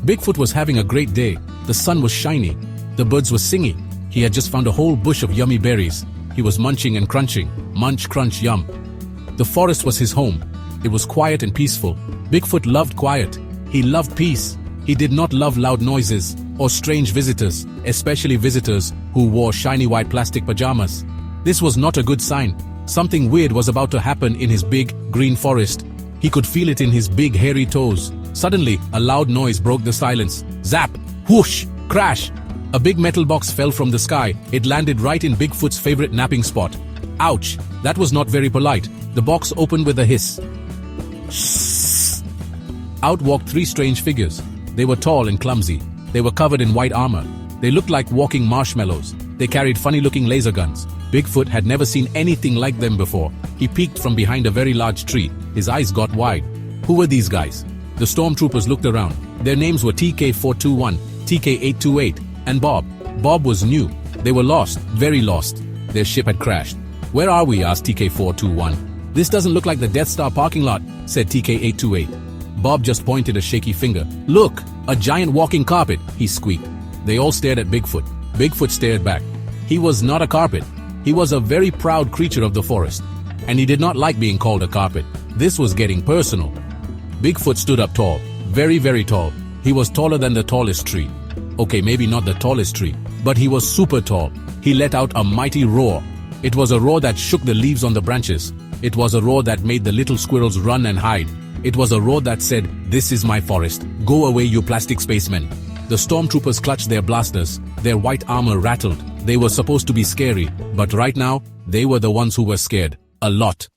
Bigfoot was having a great day. The sun was shiny. The birds were singing. He had just found a whole bush of yummy berries. He was munching and crunching. Munch, crunch, yum. The forest was his home. It was quiet and peaceful. Bigfoot loved quiet. He loved peace. He did not love loud noises or strange visitors, especially visitors who wore shiny white plastic pajamas. This was not a good sign. Something weird was about to happen in his big, green forest. He could feel it in his big, hairy toes. Suddenly, a loud noise broke the silence. Zap! Whoosh! Crash! A big metal box fell from the sky. It landed right in Bigfoot's favorite napping spot. Ouch! That was not very polite. The box opened with a hiss. Shh! Out walked three strange figures. They were tall and clumsy. They were covered in white armor. They looked like walking marshmallows. They carried funny-looking laser guns. Bigfoot had never seen anything like them before. He peeked from behind a very large tree. His eyes got wide. Who were these guys? The stormtroopers looked around. Their names were TK-421, TK-828, and Bob. Bob was new. They were lost, very lost. Their ship had crashed. "Where are we?" asked TK-421. "This doesn't look like the Death Star parking lot," said TK-828. Bob just pointed a shaky finger. "Look, a giant walking carpet," he squeaked. They all stared at Bigfoot. Bigfoot stared back. He was not a carpet. He was a very proud creature of the forest. And he did not like being called a carpet. This was getting personal. Bigfoot stood up tall. Very, very tall. He was taller than the tallest tree. Okay, maybe not the tallest tree, but he was super tall. He let out a mighty roar. It was a roar that shook the leaves on the branches. It was a roar that made the little squirrels run and hide. It was a roar that said, "This is my forest. Go away, you plastic spacemen." The stormtroopers clutched their blasters. Their white armor rattled. They were supposed to be scary, but right now, they were the ones who were scared. A lot.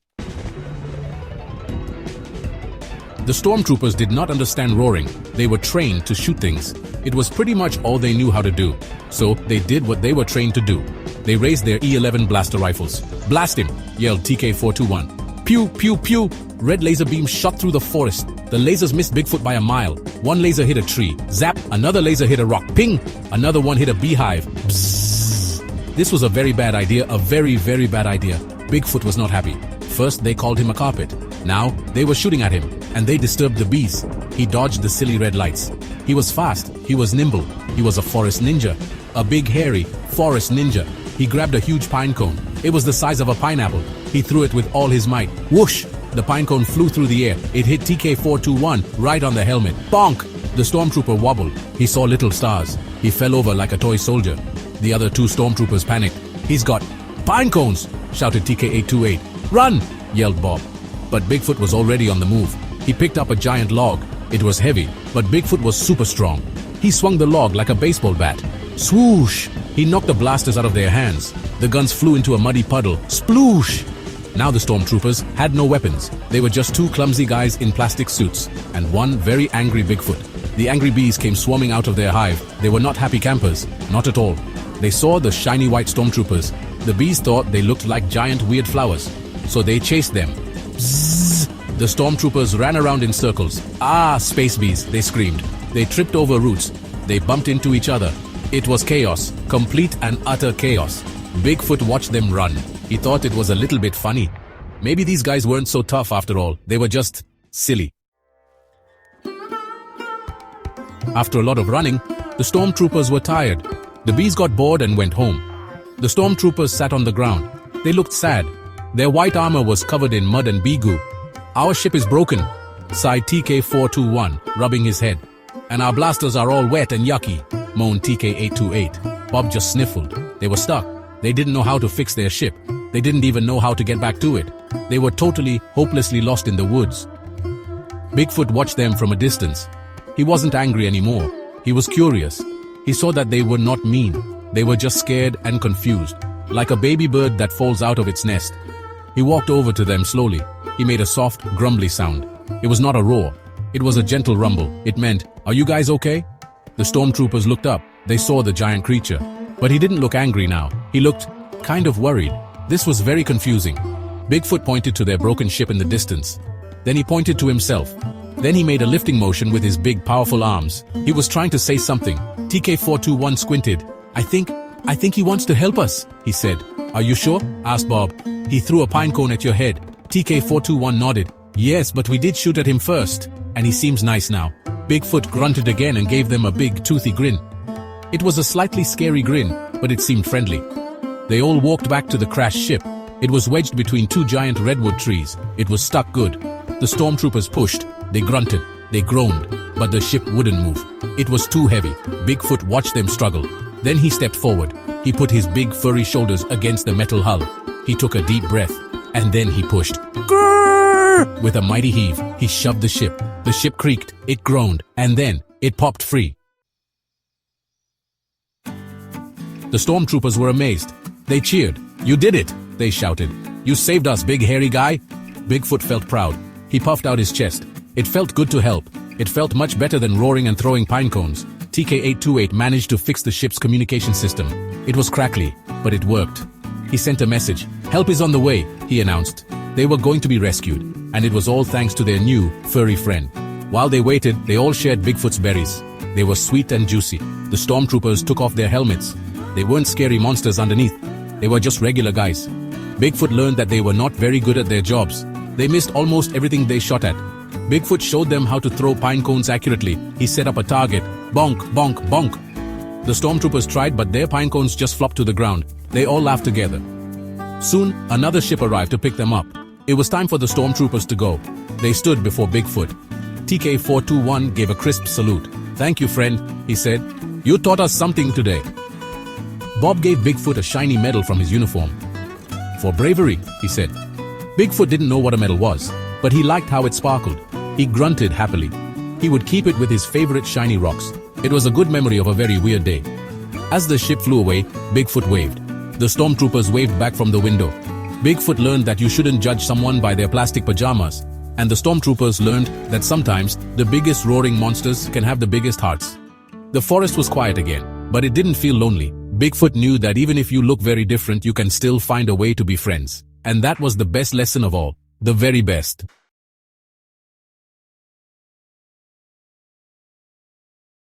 The stormtroopers did not understand roaring. They were trained to shoot things. It was pretty much all they knew how to do. So they did what they were trained to do. They raised their E11 blaster rifles. "Blast him!" yelled TK-421. Pew, pew, pew! Red laser beams shot through the forest. The lasers missed Bigfoot by a mile. One laser hit a tree. Zap! Another laser hit a rock. Ping! Another one hit a beehive. Bzzz! This was a very bad idea, a very, very bad idea. Bigfoot was not happy. First, they called him a carpet. Now, they were shooting at him, and they disturbed the bees. He dodged the silly red lights. He was fast. He was nimble. He was a forest ninja. A big, hairy forest ninja. He grabbed a huge pine cone. It was the size of a pineapple. He threw it with all his might. Whoosh! The pine cone flew through the air. It hit TK-421 right on the helmet. Bonk! The stormtrooper wobbled. He saw little stars. He fell over like a toy soldier. The other two stormtroopers panicked. "He's got pine cones!" shouted TK-828. "Run!" yelled Bob. But Bigfoot was already on the move. He picked up a giant log. It was heavy, but Bigfoot was super strong. He swung the log like a baseball bat. Swoosh! He knocked the blasters out of their hands. The guns flew into a muddy puddle. Sploosh! Now the stormtroopers had no weapons. They were just two clumsy guys in plastic suits, and one very angry Bigfoot. The angry bees came swarming out of their hive. They were not happy campers, not at all. They saw the shiny white stormtroopers. The bees thought they looked like giant weird flowers, so they chased them. Bzzz! The stormtroopers ran around in circles. "Ah, space bees!" they screamed. They tripped over roots. They bumped into each other. It was chaos, complete and utter chaos. Bigfoot watched them run. He thought it was a little bit funny. Maybe these guys weren't so tough after all. They were just silly. After a lot of running, the stormtroopers were tired. The bees got bored and went home. The stormtroopers sat on the ground. They looked sad. Their white armor was covered in mud and bee goo. "Our ship is broken," sighed TK-421, rubbing his head. "And our blasters are all wet and yucky," moaned TK-828. Bob just sniffled. They were stuck. They didn't know how to fix their ship. They didn't even know how to get back to it. They were totally, hopelessly lost in the woods. Bigfoot watched them from a distance. He wasn't angry anymore. He was curious. He saw that they were not mean. They were just scared and confused, like a baby bird that falls out of its nest. He walked over to them slowly. He made a soft, grumbly sound. It was not a roar. It was a gentle rumble. It meant, "Are you guys okay?" The stormtroopers looked up. They saw the giant creature. But he didn't look angry now. He looked kind of worried. This was very confusing. Bigfoot pointed to their broken ship in the distance. Then he pointed to himself. Then he made a lifting motion with his big, powerful arms. He was trying to say something. TK-421 squinted. I think he wants to help us," he said. "Are you sure?" asked Bob. "He threw a pine cone at your head." TK-421 nodded. "Yes, but we did shoot at him first. and he seems nice now. Bigfoot grunted again and gave them a big, toothy grin. It was a slightly scary grin, but it seemed friendly. They all walked back to the crashed ship. It was wedged between two giant redwood trees. It was stuck good. The stormtroopers pushed. They grunted. They groaned. But the ship wouldn't move. It was too heavy. Bigfoot watched them struggle. Then he stepped forward. He put his big furry shoulders against the metal hull. He took a deep breath. And then he pushed. Grrr! With a mighty heave, he shoved the ship. The ship creaked. It groaned. And then it popped free. The stormtroopers were amazed. They cheered. "You did it!" they shouted. "You saved us, big hairy guy!" Bigfoot felt proud. He puffed out his chest. It felt good to help. It felt much better than roaring and throwing pine cones. TK-828 managed to fix the ship's communication system. It was crackly, but it worked. He sent a message. "Help is on the way," he announced. They were going to be rescued, and it was all thanks to their new, furry friend. While they waited, they all shared Bigfoot's berries. They were sweet and juicy. The stormtroopers took off their helmets. They weren't scary monsters underneath. They were just regular guys. Bigfoot learned that they were not very good at their jobs. They missed almost everything they shot at. Bigfoot showed them how to throw pine cones accurately. He set up a target. Bonk, bonk, bonk. The stormtroopers tried, but their pine cones just flopped to the ground. They all laughed together. Soon, another ship arrived to pick them up. It was time for the stormtroopers to go. They stood before Bigfoot. TK-421 gave a crisp salute. "Thank you, friend," he said. "You taught us something today." Bob gave Bigfoot a shiny medal from his uniform. "For bravery," he said. Bigfoot didn't know what a medal was, but he liked how it sparkled. He grunted happily. He would keep it with his favorite shiny rocks. It was a good memory of a very weird day. As the ship flew away, Bigfoot waved. The stormtroopers waved back from the window. Bigfoot learned that you shouldn't judge someone by their plastic pajamas, and the stormtroopers learned that sometimes the biggest roaring monsters can have the biggest hearts. The forest was quiet again, but it didn't feel lonely. Bigfoot knew that even if you look very different, you can still find a way to be friends. And that was the best lesson of all. The very best.